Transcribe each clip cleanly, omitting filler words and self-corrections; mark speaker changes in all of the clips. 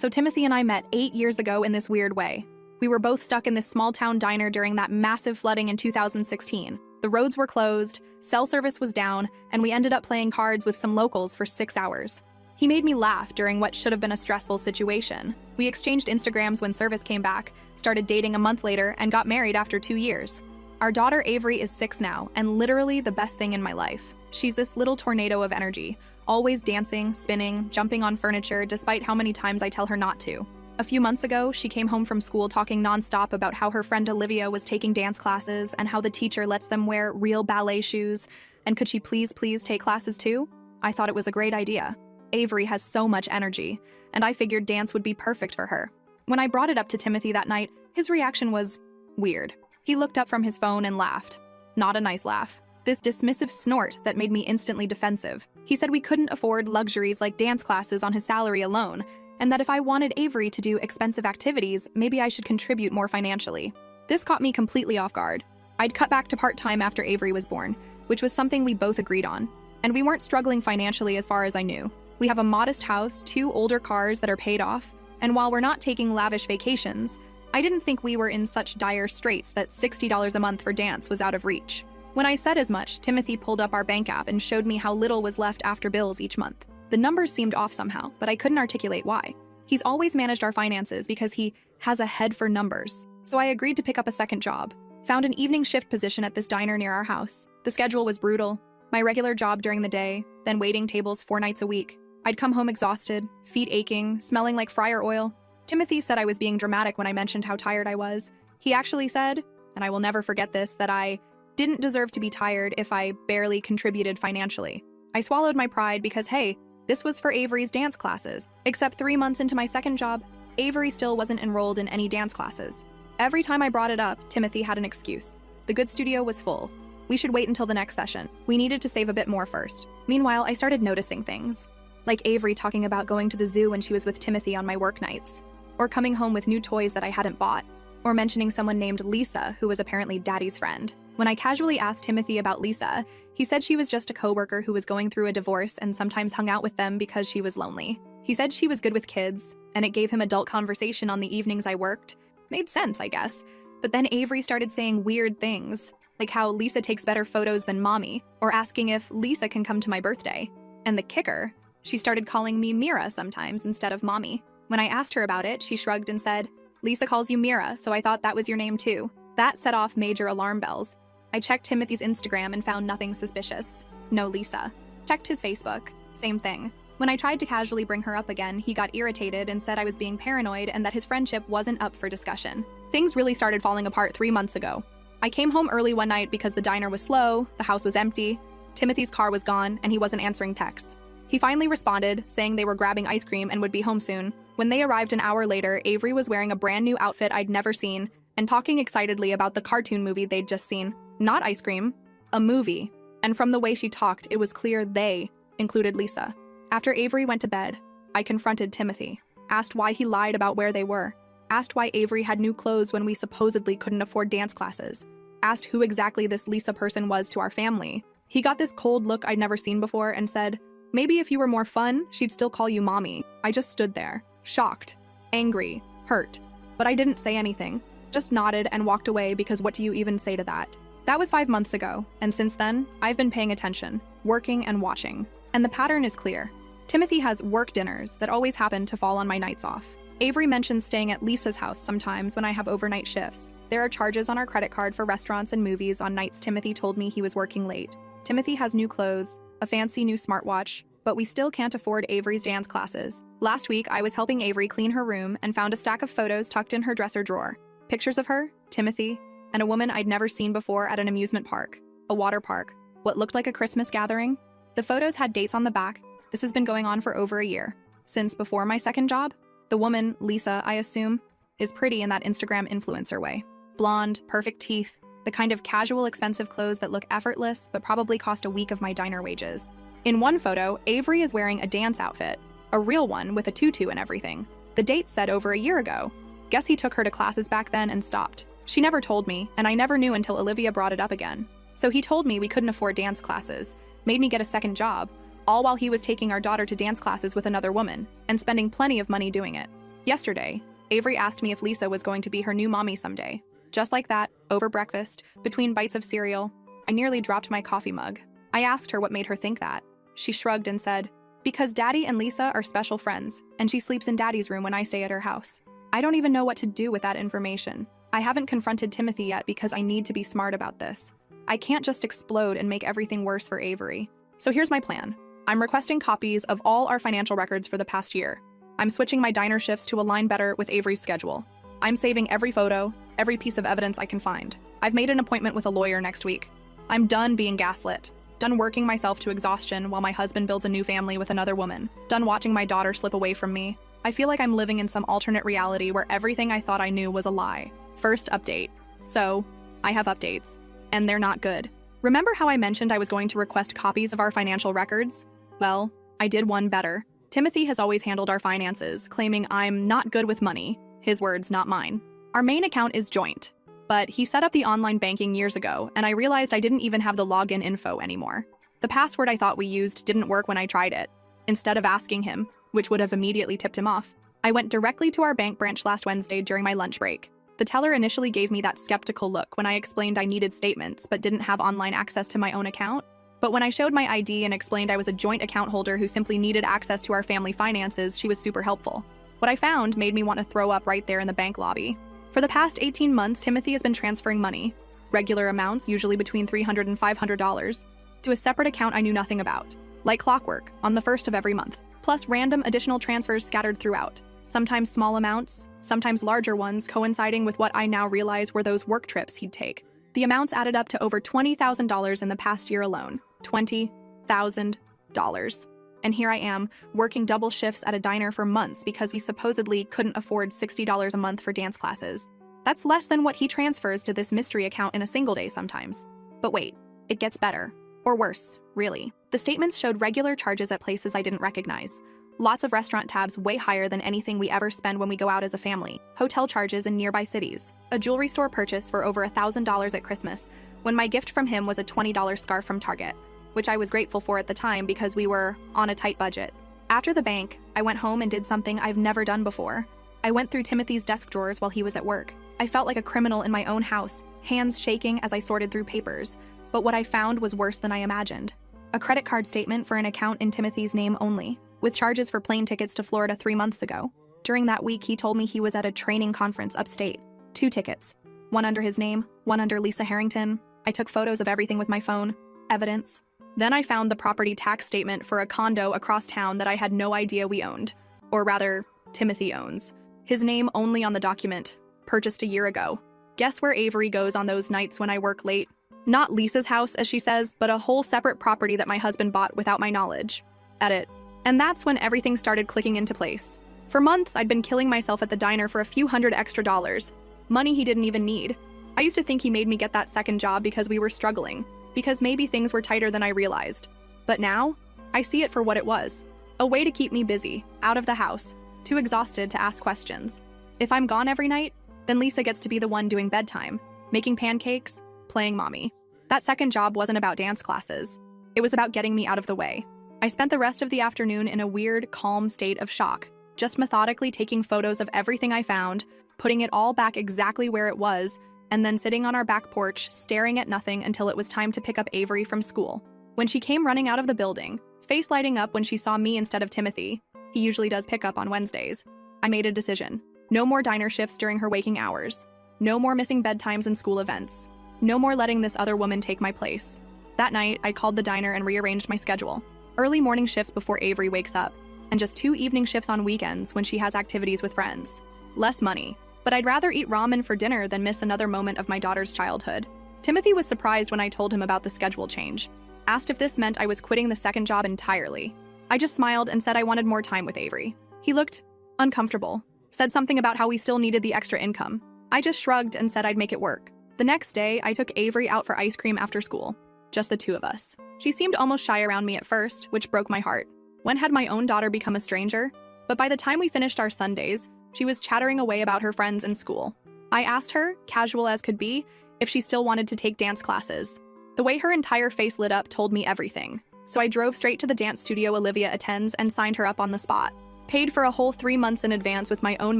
Speaker 1: So Timothy and I met 8 years ago in this weird way. We were both stuck in this small-town diner during that massive flooding in 2016. The roads were closed, cell service was down, and we ended up playing cards with some locals for 6 hours. He made me laugh during what should have been a stressful situation. We exchanged Instagrams when service came back, started dating a month later, and got married after 2 years. Our daughter Avery is 6 now, and literally the best thing in my life. She's this little tornado of energy, always dancing, spinning, jumping on furniture, despite how many times I tell her not to. A few months ago, she came home from school talking nonstop about how her friend Olivia was taking dance classes and how the teacher lets them wear real ballet shoes, and could she please take classes too? I thought it was a great idea. Avery has so much energy, and I figured dance would be perfect for her. When I brought it up to Timothy that night, his reaction was weird. He looked up from his phone and laughed. Not a nice laugh. This dismissive snort that made me instantly defensive. He said we couldn't afford luxuries like dance classes on his salary alone, and that if I wanted Avery to do expensive activities, maybe I should contribute more financially. This caught me completely off guard. I'd cut back to part-time after Avery was born, which was something we both agreed on. And we weren't struggling financially as far as I knew. We have a modest house, 2 older cars that are paid off, and while we're not taking lavish vacations, I didn't think we were in such dire straits that $60 a month for dance was out of reach. When I said as much, Timothy pulled up our bank app and showed me how little was left after bills each month. The numbers seemed off somehow, but I couldn't articulate why. He's always managed our finances because he has a head for numbers. So I agreed to pick up a second job. Found an evening shift position at this diner near our house. The schedule was brutal. My regular job during the day, then waiting tables 4 nights a week. I'd come home exhausted, feet aching, smelling like fryer oil. Timothy said I was being dramatic when I mentioned how tired I was. He actually said, and I will never forget this, that I didn't deserve to be tired if I barely contributed financially. I swallowed my pride because, hey, this was for Avery's dance classes. Except 3 months into my second job, Avery still wasn't enrolled in any dance classes. Every time I brought it up, Timothy had an excuse. The good studio was full. We should wait until the next session. We needed to save a bit more first. Meanwhile, I started noticing things. Like Avery talking about going to the zoo when she was with Timothy on my work nights. Or coming home with new toys that I hadn't bought. Or mentioning someone named Lisa, who was apparently Daddy's friend. When I casually asked Timothy about Lisa, he said she was just a coworker who was going through a divorce and sometimes hung out with them because she was lonely. He said she was good with kids, and it gave him adult conversation on the evenings I worked. Made sense, I guess. But then Avery started saying weird things, like how Lisa takes better photos than mommy, or asking if Lisa can come to my birthday. And the kicker, she started calling me Mira sometimes instead of mommy. When I asked her about it, she shrugged and said, "Lisa calls you Mira, so I thought that was your name too." That set off major alarm bells. I checked Timothy's Instagram and found nothing suspicious. No Lisa. Checked his Facebook. Same thing. When I tried to casually bring her up again, he got irritated and said I was being paranoid and that his friendship wasn't up for discussion. Things really started falling apart 3 months ago. I came home early one night because the diner was slow, the house was empty, Timothy's car was gone, and he wasn't answering texts. He finally responded, saying they were grabbing ice cream and would be home soon. When they arrived an hour later, Avery was wearing a brand new outfit I'd never seen and talking excitedly about the cartoon movie they'd just seen. Not ice cream, a movie. And from the way she talked, it was clear they included Lisa. After Avery went to bed, I confronted Timothy, asked why he lied about where they were, asked why Avery had new clothes when we supposedly couldn't afford dance classes, asked who exactly this Lisa person was to our family. He got this cold look I'd never seen before and said, "Maybe if you were more fun, she'd still call you mommy." I just stood there, shocked, angry, hurt. But I didn't say anything, just nodded and walked away because what do you even say to that? That was 5 months ago, and since then, I've been paying attention, working and watching. And the pattern is clear. Timothy has work dinners that always happen to fall on my nights off. Avery mentions staying at Lisa's house sometimes when I have overnight shifts. There are charges on our credit card for restaurants and movies on nights Timothy told me he was working late. Timothy has new clothes, a fancy new smartwatch, but we still can't afford Avery's dance classes. Last week, I was helping Avery clean her room and found a stack of photos tucked in her dresser drawer. Pictures of her, Timothy, and a woman I'd never seen before at an amusement park, a water park, what looked like a Christmas gathering. The photos had dates on the back. This has been going on for over a year, since before my second job. The woman, Lisa, I assume, is pretty in that Instagram influencer way. Blonde, perfect teeth, the kind of casual, expensive clothes that look effortless but probably cost a week of my diner wages. In one photo, Avery is wearing a dance outfit, a real one with a tutu and everything. The date said over a year ago. Guess he took her to classes back then and stopped. She never told me, and I never knew until Olivia brought it up again. So he told me we couldn't afford dance classes, made me get a second job, all while he was taking our daughter to dance classes with another woman, and spending plenty of money doing it. Yesterday, Avery asked me if Lisa was going to be her new mommy someday. Just like that, over breakfast, between bites of cereal, I nearly dropped my coffee mug. I asked her what made her think that. She shrugged and said, "Because Daddy and Lisa are special friends, and she sleeps in Daddy's room when I stay at her house." I don't even know what to do with that information. I haven't confronted Timothy yet because I need to be smart about this. I can't just explode and make everything worse for Avery. So here's my plan. I'm requesting copies of all our financial records for the past year. I'm switching my diner shifts to align better with Avery's schedule. I'm saving every photo, every piece of evidence I can find. I've made an appointment with a lawyer next week. I'm done being gaslit. Done working myself to exhaustion while my husband builds a new family with another woman. Done watching my daughter slip away from me. I feel like I'm living in some alternate reality where everything I thought I knew was a lie. First update. So, I have updates. And they're not good. Remember how I mentioned I was going to request copies of our financial records? Well, I did one better. Timothy has always handled our finances, claiming I'm not good with money. His words, not mine. Our main account is joint. But he set up the online banking years ago, and I realized I didn't even have the login info anymore. The password I thought we used didn't work when I tried it. Instead of asking him, which would have immediately tipped him off, I went directly to our bank branch last Wednesday during my lunch break. The teller initially gave me that skeptical look when I explained I needed statements but didn't have online access to my own account. But when I showed my ID and explained I was a joint account holder who simply needed access to our family finances, she was super helpful. What I found made me want to throw up right there in the bank lobby. For the past 18 months, Timothy has been transferring money, regular amounts, usually between $300 and $500, to a separate account I knew nothing about, like clockwork, on the first of every month, plus random additional transfers scattered throughout. Sometimes small amounts, sometimes larger ones, coinciding with what I now realize were those work trips he'd take. The amounts added up to over $20,000 in the past year alone. $20,000. And here I am, working double shifts at a diner for months because we supposedly couldn't afford $60 a month for dance classes. That's less than what he transfers to this mystery account in a single day sometimes. But wait, it gets better. Or worse, really. The statements showed regular charges at places I didn't recognize. Lots of restaurant tabs way higher than anything we ever spend when we go out as a family. Hotel charges in nearby cities. A jewelry store purchase for over $1,000 at Christmas, when my gift from him was a $20 scarf from Target, which I was grateful for at the time because we were on a tight budget. After the bank, I went home and did something I've never done before. I went through Timothy's desk drawers while he was at work. I felt like a criminal in my own house, hands shaking as I sorted through papers. But what I found was worse than I imagined. A credit card statement for an account in Timothy's name only, with charges for plane tickets to Florida 3 months ago. During that week, he told me he was at a training conference upstate. 2 tickets. One under his name, one under Lisa Harrington. I took photos of everything with my phone. Evidence. Then I found the property tax statement for a condo across town that I had no idea we owned. Or rather, Timothy owns. His name only on the document. Purchased a year ago. Guess where Avery goes on those nights when I work late? Not Lisa's house, as she says, but a whole separate property that my husband bought without my knowledge. Edit. And that's when everything started clicking into place. For months, I'd been killing myself at the diner for a few hundred extra dollars. Money he didn't even need. I used to think he made me get that second job because we were struggling, because maybe things were tighter than I realized. But now, I see it for what it was. A way to keep me busy, out of the house, too exhausted to ask questions. If I'm gone every night, then Lisa gets to be the one doing bedtime, making pancakes, playing mommy. That second job wasn't about dance classes. It was about getting me out of the way. I spent the rest of the afternoon in a weird, calm state of shock, just methodically taking photos of everything I found, putting it all back exactly where it was, and then sitting on our back porch, staring at nothing until it was time to pick up Avery from school. When she came running out of the building, face lighting up when she saw me instead of Timothy, he usually does pick up on Wednesdays, I made a decision. No more diner shifts during her waking hours. No more missing bedtimes and school events. No more letting this other woman take my place. That night, I called the diner and rearranged my schedule. Early morning shifts before Avery wakes up, and just 2 evening shifts on weekends when she has activities with friends. Less money, but I'd rather eat ramen for dinner than miss another moment of my daughter's childhood. Timothy was surprised when I told him about the schedule change. Asked if this meant I was quitting the second job entirely. I just smiled and said I wanted more time with Avery. He looked uncomfortable, said something about how we still needed the extra income. I just shrugged and said I'd make it work. The next day, I took Avery out for ice cream after school. Just the 2 of us. She seemed almost shy around me at first, which broke my heart. When had my own daughter become a stranger? But by the time we finished our Sundays, she was chattering away about her friends in school. I asked her, casual as could be, if she still wanted to take dance classes. The way her entire face lit up told me everything. So I drove straight to the dance studio Olivia attends and signed her up on the spot. Paid for a whole 3 months in advance with my own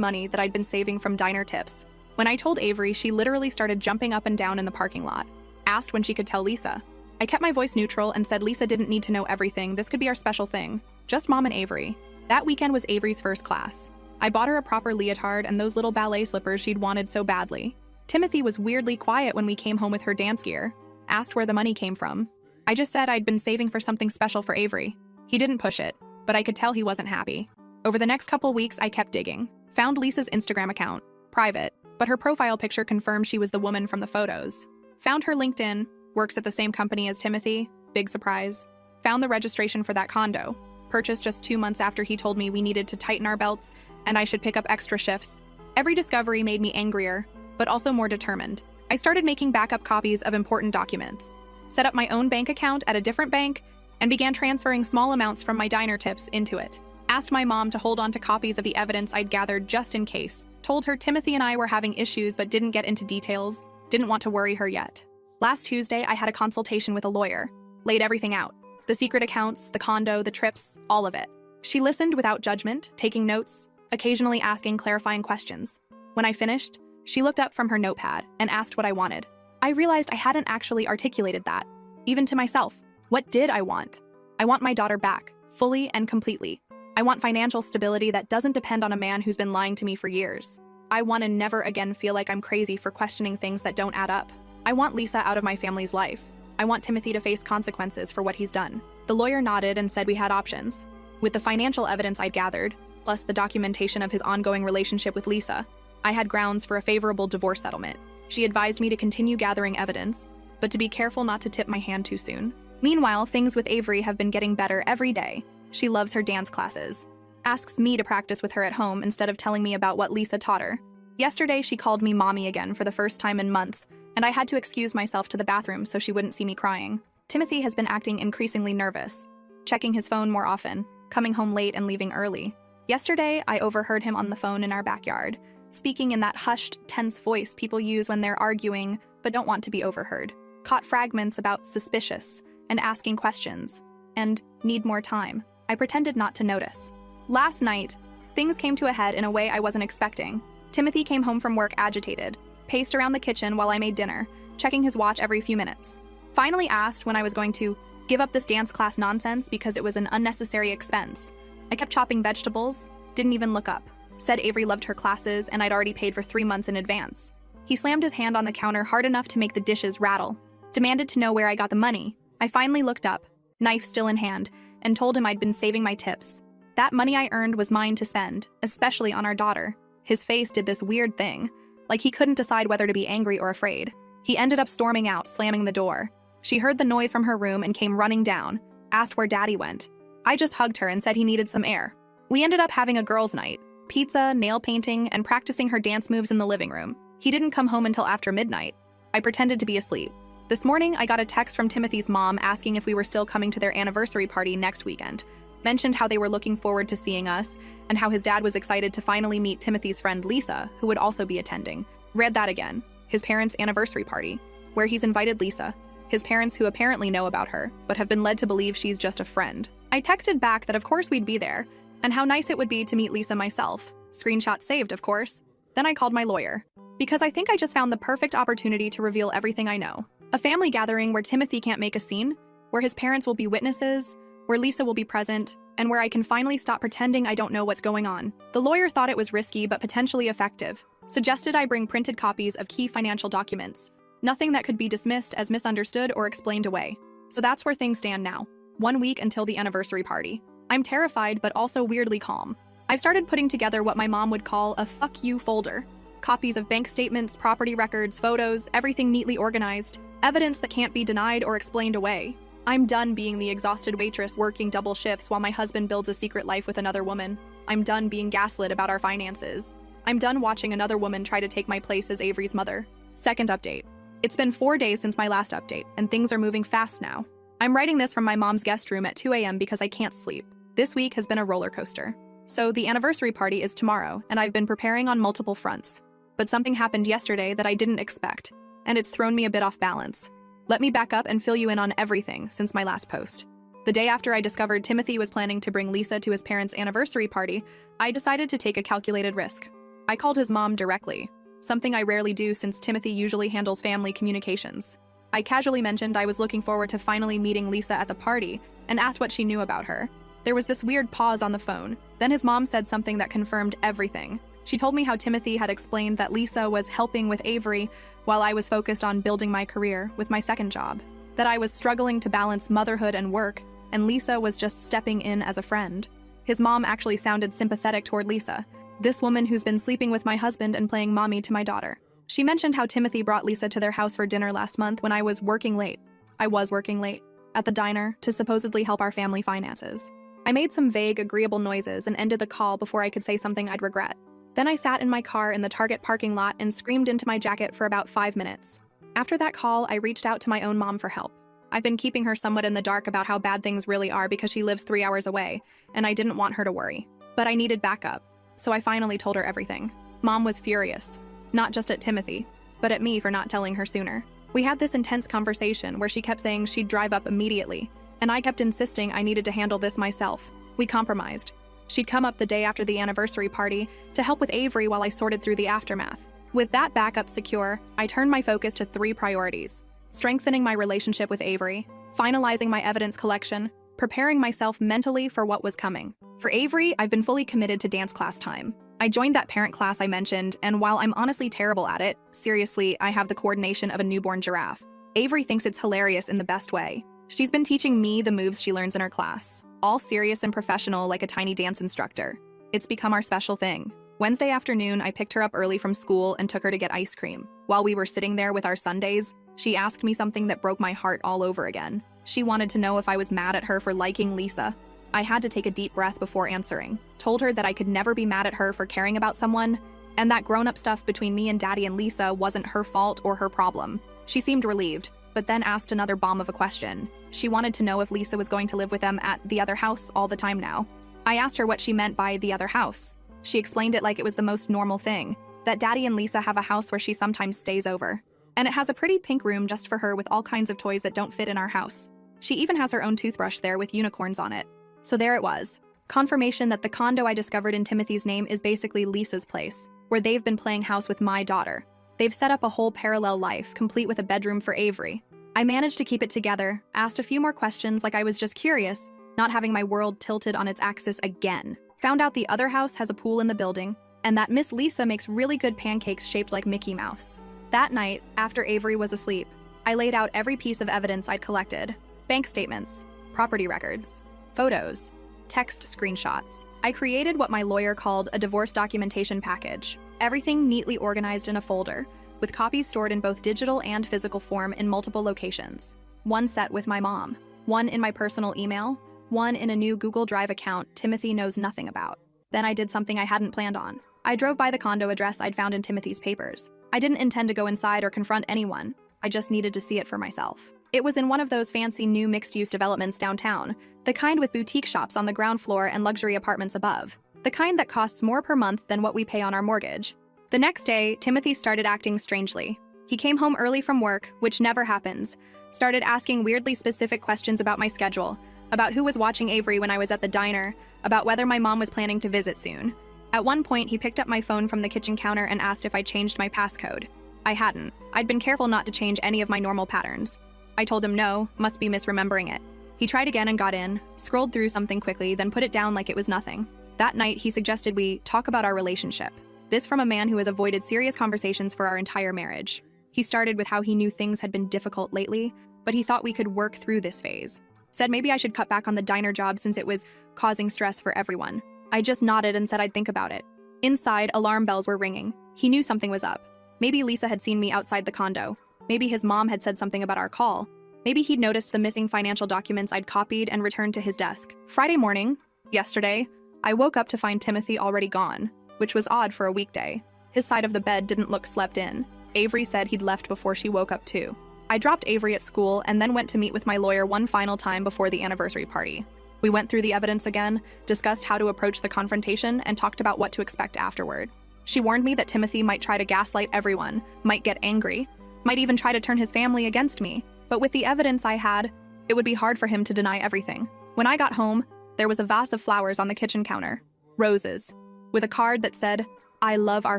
Speaker 1: money that I'd been saving from diner tips. When I told Avery, she literally started jumping up and down in the parking lot. Asked when she could tell Lisa. I kept my voice neutral and said Lisa didn't need to know everything. This could be our special thing. Just Mom and Avery. That weekend was Avery's first class. I bought her a proper leotard and those little ballet slippers she'd wanted so badly. Timothy was weirdly quiet when we came home with her dance gear. Asked where the money came from. I just said I'd been saving for something special for Avery. He didn't push it, but I could tell he wasn't happy. Over the next couple weeks, I kept digging. Found Lisa's Instagram account. Private, but her profile picture confirmed she was the woman from the photos. Found her LinkedIn. Works at the same company as Timothy. Big surprise. Found the registration for that condo. Purchased just 2 months after he told me we needed to tighten our belts and I should pick up extra shifts. Every discovery made me angrier, but also more determined. I started making backup copies of important documents, set up my own bank account at a different bank, and began transferring small amounts from my diner tips into it. Asked my mom to hold on to copies of the evidence I'd gathered just in case. Told her Timothy and I were having issues but didn't get into details. Didn't want to worry her yet. Last Tuesday, I had a consultation with a lawyer. Laid everything out. The secret accounts, the condo, the trips, all of it. She listened without judgment, taking notes, occasionally asking clarifying questions. When I finished, she looked up from her notepad and asked what I wanted. I realized I hadn't actually articulated that, even to myself. What did I want? I want my daughter back, fully and completely. I want financial stability that doesn't depend on a man who's been lying to me for years. I want to never again feel like I'm crazy for questioning things that don't add up. I want Lisa out of my family's life. I want Timothy to face consequences for what he's done. The lawyer nodded and said we had options. With the financial evidence I'd gathered, plus the documentation of his ongoing relationship with Lisa, I had grounds for a favorable divorce settlement. She advised me to continue gathering evidence, but to be careful not to tip my hand too soon. Meanwhile, things with Avery have been getting better every day. She loves her dance classes. Asks me to practice with her at home instead of telling me about what Lisa taught her. Yesterday, she called me mommy again for the first time in months, and I had to excuse myself to the bathroom so she wouldn't see me crying. Timothy has been acting increasingly nervous, checking his phone more often, coming home late and leaving early. Yesterday, I overheard him on the phone in our backyard, speaking in that hushed, tense voice people use when they're arguing but don't want to be overheard. Caught fragments about suspicious and asking questions and need more time. I pretended not to notice. Last night, things came to a head in a way I wasn't expecting. Timothy came home from work agitated, paced around the kitchen while I made dinner, checking his watch every few minutes. Finally asked when I was going to give up this dance class nonsense because it was an unnecessary expense. I kept chopping vegetables, didn't even look up. Said Avery loved her classes and I'd already paid for 3 months in advance. He slammed his hand on the counter hard enough to make the dishes rattle. Demanded to know where I got the money. I finally looked up, knife still in hand, and told him I'd been saving my tips. That money I earned was mine to spend, especially on our daughter. His face did this weird thing, like he couldn't decide whether to be angry or afraid. He ended up storming out, slamming the door. She heard the noise from her room and came running down, asked where Daddy went. I just hugged her and said he needed some air. We ended up having a girls' night, pizza, nail painting, and practicing her dance moves in the living room. He didn't come home until after midnight. I pretended to be asleep. This morning, I got a text from Timothy's mom asking if we were still coming to their anniversary party next weekend. Mentioned how they were looking forward to seeing us, and how his dad was excited to finally meet Timothy's friend Lisa, who would also be attending. Read that again. His parents' anniversary party, where he's invited Lisa. His parents who apparently know about her, but have been led to believe she's just a friend. I texted back that of course we'd be there, and how nice it would be to meet Lisa myself. Screenshot saved, of course. Then I called my lawyer, because I think I just found the perfect opportunity to reveal everything I know. A family gathering where Timothy can't make a scene, where his parents will be witnesses, where Lisa will be present, and where I can finally stop pretending I don't know what's going on. The lawyer thought it was risky but potentially effective. Suggested I bring printed copies of key financial documents. Nothing that could be dismissed as misunderstood or explained away. So that's where things stand now. 1 week until the anniversary party. I'm terrified but also weirdly calm. I've started putting together what my mom would call a fuck you folder. Copies of bank statements, property records, photos, everything neatly organized. Evidence that can't be denied or explained away. I'm done being the exhausted waitress working double shifts while my husband builds a secret life with another woman. I'm done being gaslit about our finances. I'm done watching another woman try to take my place as Avery's mother. Second update. It's been 4 days since my last update, and things are moving fast now. I'm writing this from my mom's guest room at 2 a.m. because I can't sleep. This week has been a roller coaster. So the anniversary party is tomorrow, and I've been preparing on multiple fronts. But something happened yesterday that I didn't expect, and it's thrown me a bit off balance. Let me back up and fill you in on everything since my last post. The day after I discovered Timothy was planning to bring Lisa to his parents' anniversary party, I decided to take a calculated risk. I called his mom directly, something I rarely do since Timothy usually handles family communications. I casually mentioned I was looking forward to finally meeting Lisa at the party and asked what she knew about her. There was this weird pause on the phone. Then his mom said something that confirmed everything. She told me how Timothy had explained that Lisa was helping with Avery while I was focused on building my career with my second job, that I was struggling to balance motherhood and work, and Lisa was just stepping in as a friend. His mom actually sounded sympathetic toward Lisa, this woman who's been sleeping with my husband and playing mommy to my daughter. She mentioned how Timothy brought Lisa to their house for dinner last month when I was working late. I was working late at the diner to supposedly help our family finances. I made some vague, agreeable noises and ended the call before I could say something I'd regret. Then I sat in my car in the Target parking lot and screamed into my jacket for about 5 minutes. After that call, I reached out to my own mom for help. I've been keeping her somewhat in the dark about how bad things really are because she lives 3 hours away, and I didn't want her to worry. But I needed backup, so I finally told her everything. Mom was furious, not just at Timothy, but at me for not telling her sooner. We had this intense conversation where she kept saying she'd drive up immediately, and I kept insisting I needed to handle this myself. We compromised. She'd come up the day after the anniversary party to help with Avery while I sorted through the aftermath. With that backup secure, I turned my focus to 3 priorities: strengthening my relationship with Avery, finalizing my evidence collection, preparing myself mentally for what was coming. For Avery, I've been fully committed to dance class time. I joined that parent class I mentioned, and while I'm honestly terrible at it, seriously, I have the coordination of a newborn giraffe. Avery thinks it's hilarious in the best way. She's been teaching me the moves she learns in her class, all serious and professional like a tiny dance instructor. It's become our special thing. Wednesday afternoon, I picked her up early from school and took her to get ice cream. While we were sitting there with our sundaes, she asked me something that broke my heart all over again. She wanted to know if I was mad at her for liking Lisa. I had to take a deep breath before answering. Told her that I could never be mad at her for caring about someone, and that grown-up stuff between me and Daddy and Lisa wasn't her fault or her problem. She seemed relieved, but then asked another bomb of a question. She wanted to know if Lisa was going to live with them at the other house all the time now. I asked her what she meant by the other house. She explained it like it was the most normal thing, that Daddy and Lisa have a house where she sometimes stays over. And it has a pretty pink room just for her with all kinds of toys that don't fit in our house. She even has her own toothbrush there with unicorns on it. So there it was. Confirmation that the condo I discovered in Timothy's name is basically Lisa's place, where they've been playing house with my daughter. They've set up a whole parallel life, complete with a bedroom for Avery. I managed to keep it together, asked a few more questions like I was just curious, not having my world tilted on its axis again. Found out the other house has a pool in the building, and that Miss Lisa makes really good pancakes shaped like Mickey Mouse. That night, after Avery was asleep, I laid out every piece of evidence I'd collected. Bank statements, property records, photos, text screenshots. I created what my lawyer called a divorce documentation package. Everything neatly organized in a folder, with copies stored in both digital and physical form in multiple locations. One set with my mom, one in my personal email, one in a new Google Drive account Timothy knows nothing about. Then I did something I hadn't planned on. I drove by the condo address I'd found in Timothy's papers. I didn't intend to go inside or confront anyone. I just needed to see it for myself. It was in one of those fancy new mixed-use developments downtown, the kind with boutique shops on the ground floor and luxury apartments above, the kind that costs more per month than what we pay on our mortgage. The next day, Timothy started acting strangely. He came home early from work, which never happens, started asking weirdly specific questions about my schedule, about who was watching Avery when I was at the diner, about whether my mom was planning to visit soon. At one point, he picked up my phone from the kitchen counter and asked if I changed my passcode. I hadn't. I'd been careful not to change any of my normal patterns. I told him no, must be misremembering it. He tried again and got in, scrolled through something quickly, then put it down like it was nothing. That night, he suggested we talk about our relationship. This from a man who has avoided serious conversations for our entire marriage. He started with how he knew things had been difficult lately, but he thought we could work through this phase. Said maybe I should cut back on the diner job since it was causing stress for everyone. I just nodded and said I'd think about it. Inside, alarm bells were ringing. He knew something was up. Maybe Lisa had seen me outside the condo. Maybe his mom had said something about our call. Maybe he'd noticed the missing financial documents I'd copied and returned to his desk. Friday morning, yesterday, I woke up to find Timothy already gone, which was odd for a weekday. His side of the bed didn't look slept in. Avery said he'd left before she woke up too. I dropped Avery at school and then went to meet with my lawyer one final time before the anniversary party. We went through the evidence again, discussed how to approach the confrontation, and talked about what to expect afterward. She warned me that Timothy might try to gaslight everyone, might get angry, might even try to turn his family against me. But with the evidence I had, It would be hard for him to deny everything. When I got home, there was a vase of flowers on the kitchen counter. Roses. With a card that said, "I love our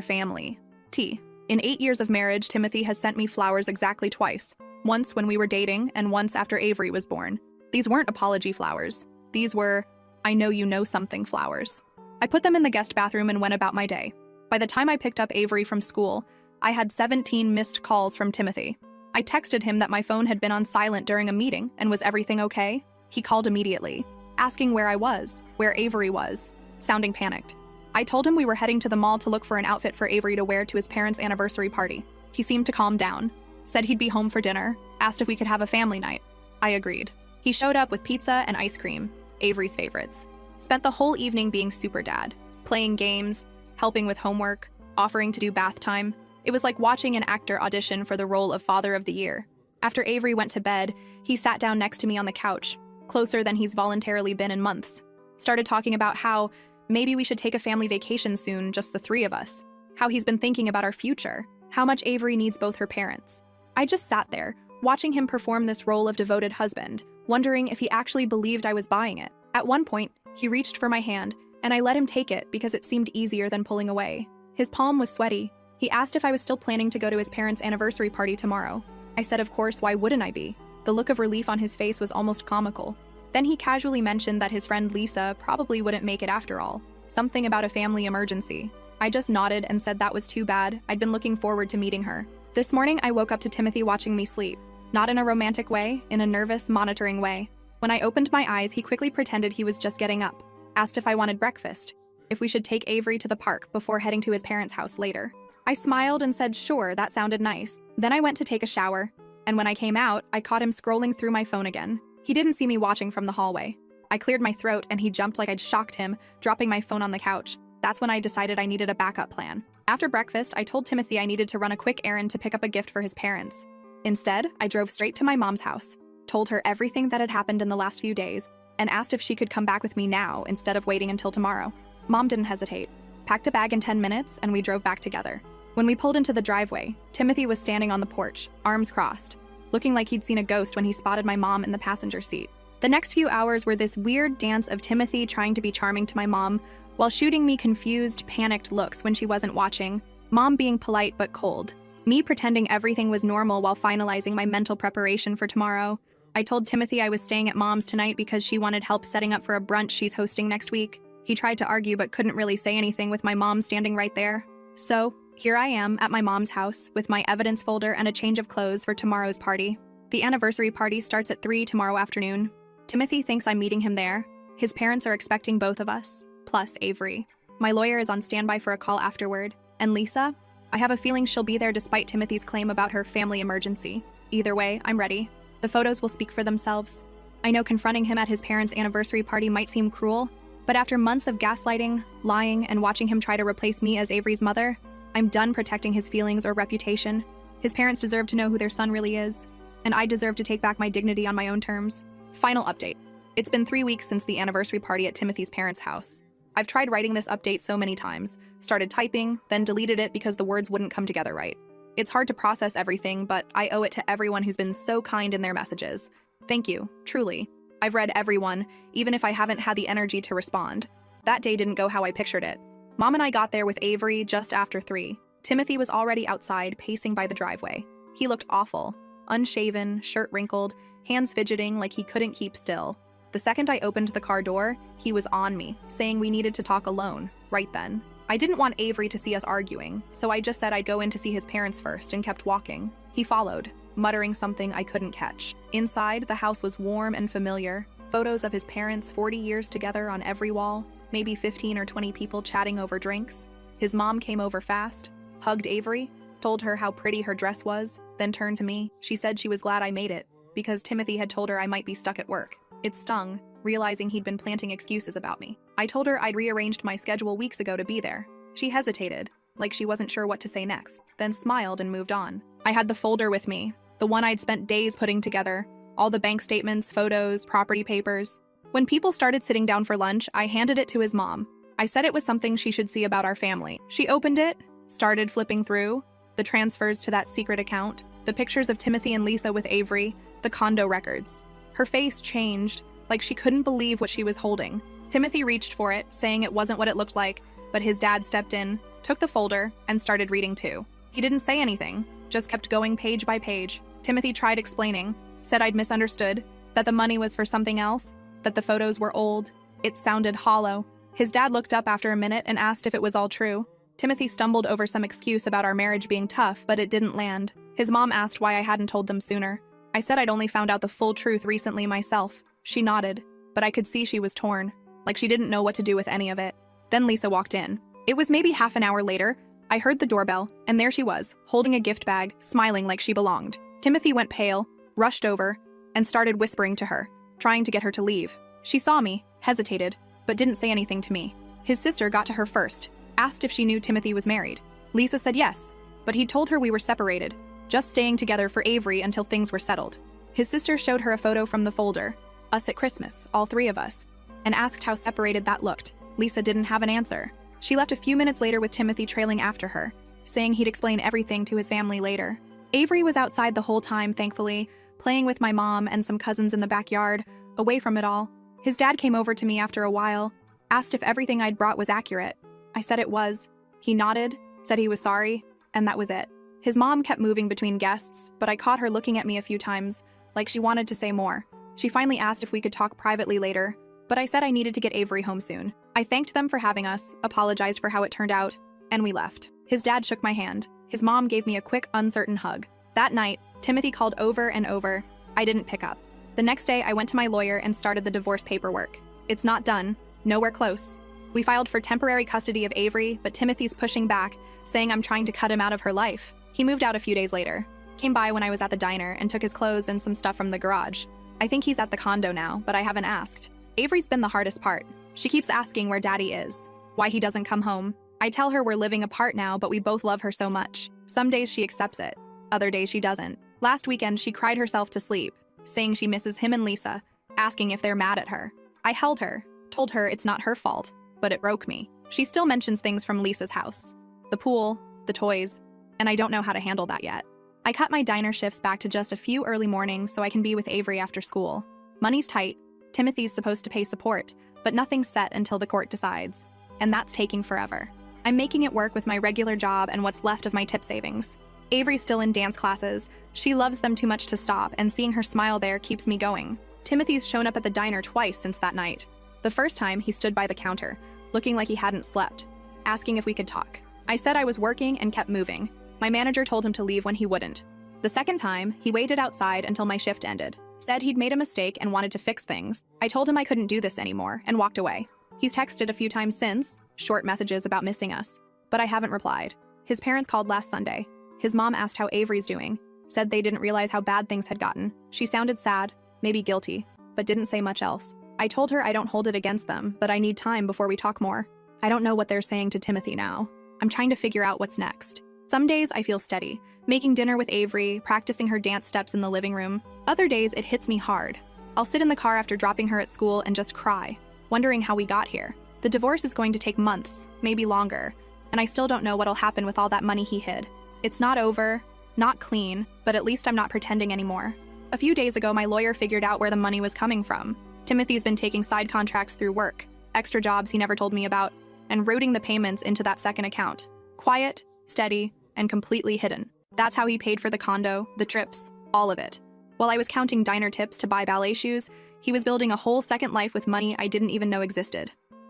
Speaker 1: family. T." In 8 years of marriage, Timothy has sent me flowers exactly twice. Once when we were dating, and once after Avery was born. These weren't apology flowers. These were, "I know you know something" flowers. I put them in the guest bathroom and went about my day. By the time I picked up Avery from school, I had 17 missed calls from Timothy. I texted him that my phone had been on silent during a meeting and was everything okay? He called immediately, asking where I was, where Avery was, sounding panicked. I told him we were heading to the mall to look for an outfit for Avery to wear to his parents' anniversary party. He seemed to calm down, said he'd be home for dinner, asked if we could have a family night. I agreed. He showed up with pizza and ice cream, Avery's favorites. Spent the whole evening being super dad, playing games, helping with homework, offering to do bath time. It was like watching an actor audition for the role of Father of the Year. After Avery went to bed, he sat down next to me on the couch, closer than he's voluntarily been in months. Started talking about how maybe we should take a family vacation soon, just the three of us. How he's been thinking about our future. How much Avery needs both her parents. I just sat there, watching him perform this role of devoted husband, wondering if he actually believed I was buying it. At one point, he reached for my hand, and I let him take it because it seemed easier than pulling away. His palm was sweaty. He asked if I was still planning to go to his parents' anniversary party tomorrow. I said, of course, why wouldn't I be? The look of relief on his face was almost comical. Then he casually mentioned that his friend Lisa probably wouldn't make it after all. Something about a family emergency. I just nodded and said that was too bad. I'd been looking forward to meeting her. This morning, I woke up to Timothy watching me sleep. Not in a romantic way, in a nervous, monitoring way. When I opened my eyes, he quickly pretended he was just getting up. Asked if I wanted breakfast. If we should take Avery to the park before heading to his parents' house later. I smiled and said sure, that sounded nice. Then I went to take a shower. And when I came out, I caught him scrolling through my phone again. He didn't see me watching from the hallway. I cleared my throat and he jumped like I'd shocked him, dropping my phone on the couch. That's when I decided I needed a backup plan. After breakfast, I told Timothy I needed to run a quick errand to pick up a gift for his parents. Instead, I drove straight to my mom's house, told her everything that had happened in the last few days, and asked if she could come back with me now instead of waiting until tomorrow. Mom didn't hesitate. Packed a bag in 10 minutes, and we drove back together. When we pulled into the driveway, Timothy was standing on the porch, arms crossed, looking like he'd seen a ghost when he spotted my mom in the passenger seat. The next few hours were this weird dance of Timothy trying to be charming to my mom while shooting me confused, panicked looks when she wasn't watching, mom being polite but cold, me pretending everything was normal while finalizing my mental preparation for tomorrow. I told Timothy I was staying at mom's tonight because she wanted help setting up for a brunch she's hosting next week. He tried to argue but couldn't really say anything with my mom standing right there. So, here I am at my mom's house with my evidence folder and a change of clothes for tomorrow's party. The anniversary party starts at 3 tomorrow afternoon. Timothy thinks I'm meeting him there. His parents are expecting both of us, plus Avery. My lawyer is on standby for a call afterward. And Lisa? I have a feeling she'll be there despite Timothy's claim about her family emergency. Either way, I'm ready. The photos will speak for themselves. I know confronting him at his parents' anniversary party might seem cruel, but after months of gaslighting, lying, and watching him try to replace me as Avery's mother, I'm done protecting his feelings or reputation. His parents deserve to know who their son really is, and I deserve to take back my dignity on my own terms. Final update. It's been 3 weeks since the anniversary party at Timothy's parents' house. I've tried writing this update so many times, started typing, then deleted it because the words wouldn't come together right. It's hard to process everything, but I owe it to everyone who's been so kind in their messages. Thank you, truly. I've read everyone, even if I haven't had the energy to respond. That day didn't go how I pictured it. Mom and I got there with Avery just after 3. Timothy was already outside, pacing by the driveway. He looked awful. Unshaven, shirt wrinkled, hands fidgeting like he couldn't keep still. The second I opened the car door, he was on me, saying we needed to talk alone, right then. I didn't want Avery to see us arguing, so I just said I'd go in to see his parents first and kept walking. He followed, muttering something I couldn't catch. Inside, the house was warm and familiar. Photos of his parents 40 years together on every wall, maybe 15 or 20 people chatting over drinks. His mom came over fast, hugged Avery, told her how pretty her dress was, then turned to me. She said she was glad I made it, because Timothy had told her I might be stuck at work. It stung, realizing he'd been planting excuses about me. I told her I'd rearranged my schedule weeks ago to be there. She hesitated, like she wasn't sure what to say next, then smiled and moved on. I had the folder with me, the one I'd spent days putting together, all the bank statements, photos, property papers. When people started sitting down for lunch, I handed it to his mom. I said it was something she should see about our family. She opened it, started flipping through, the transfers to that secret account, the pictures of Timothy and Lisa with Avery, the condo records. Her face changed, like she couldn't believe what she was holding. Timothy reached for it, saying it wasn't what it looked like, but his dad stepped in, took the folder, and started reading too. He didn't say anything, just kept going page by page. Timothy tried explaining, said I'd misunderstood, that the money was for something else, that the photos were old. It sounded hollow. His dad looked up after a minute and asked if it was all true. Timothy stumbled over some excuse about our marriage being tough, but it didn't land. His mom asked why I hadn't told them sooner. I said I'd only found out the full truth recently myself. She nodded, but I could see she was torn, like she didn't know what to do with any of it. Then Lisa walked in. It was maybe half an hour later. I heard the doorbell, and there she was, holding a gift bag, smiling like she belonged. Timothy went pale, rushed over, and started whispering to her, trying to get her to leave. She saw me, hesitated, but didn't say anything to me. His sister got to her first, asked if she knew Timothy was married. Lisa said yes, but he told her we were separated, just staying together for Avery until things were settled. His sister showed her a photo from the folder, us at Christmas, all three of us, and asked how separated that looked. Lisa didn't have an answer. She left a few minutes later with Timothy trailing after her, saying he'd explain everything to his family later. Avery was outside the whole time, thankfully, playing with my mom and some cousins in the backyard, away from it all. His dad came over to me after a while, asked if everything I'd brought was accurate. I said it was. He nodded, said he was sorry, and that was it. His mom kept moving between guests, but I caught her looking at me a few times, like she wanted to say more. She finally asked if we could talk privately later, but I said I needed to get Avery home soon. I thanked them for having us, apologized for how it turned out, and we left. His dad shook my hand. His mom gave me a quick, uncertain hug. That night, Timothy called over and over. I didn't pick up. The next day, I went to my lawyer and started the divorce paperwork. It's not done, nowhere close. We filed for temporary custody of Avery, but Timothy's pushing back, saying I'm trying to cut him out of her life. He moved out a few days later, came by when I was at the diner and took his clothes and some stuff from the garage. I think he's at the condo now, but I haven't asked. Avery's been the hardest part. She keeps asking where Daddy is, why he doesn't come home. I tell her we're living apart now, but we both love her so much. Some days she accepts it, other days she doesn't. Last weekend, she cried herself to sleep, saying she misses him and Lisa, asking if they're mad at her. I held her, told her it's not her fault, but it broke me. She still mentions things from Lisa's house, the pool, the toys, and I don't know how to handle that yet. I cut my diner shifts back to just a few early mornings so I can be with Avery after school. Money's tight. Timothy's supposed to pay support, but nothing's set until the court decides, and that's taking forever. I'm making it work with my regular job and what's left of my tip savings. Avery's still in dance classes. She loves them too much to stop, and seeing her smile there keeps me going. Timothy's shown up at the diner twice since that night. The first time, he stood by the counter, looking like he hadn't slept, asking if we could talk. I said I was working and kept moving. My manager told him to leave when he wouldn't. The second time, he waited outside until my shift ended, said he'd made a mistake and wanted to fix things. I told him I couldn't do this anymore and walked away. He's texted a few times since, short messages about missing us, but I haven't replied. His parents called last Sunday. His mom asked how Avery's doing, said they didn't realize how bad things had gotten. She sounded sad, maybe guilty, but didn't say much else. I told her I don't hold it against them, but I need time before we talk more. I don't know what they're saying to Timothy now. I'm trying to figure out what's next. Some days I feel steady, making dinner with Avery, practicing her dance steps in the living room. Other days it hits me hard. I'll sit in the car after dropping her at school and just cry, wondering how we got here. The divorce is going to take months, maybe longer, and I still don't know what'll happen with all that money he hid. It's not over, not clean, but at least I'm not pretending anymore. A few days ago, my lawyer figured out where the money was coming from. Timothy's been taking side contracts through work, extra jobs he never told me about, and routing the payments into that second account. Quiet, steady, and completely hidden. That's how he paid for the condo, the trips, all of it. While I was counting diner tips to buy ballet shoes, he was building a whole second life with money I didn't even know existed.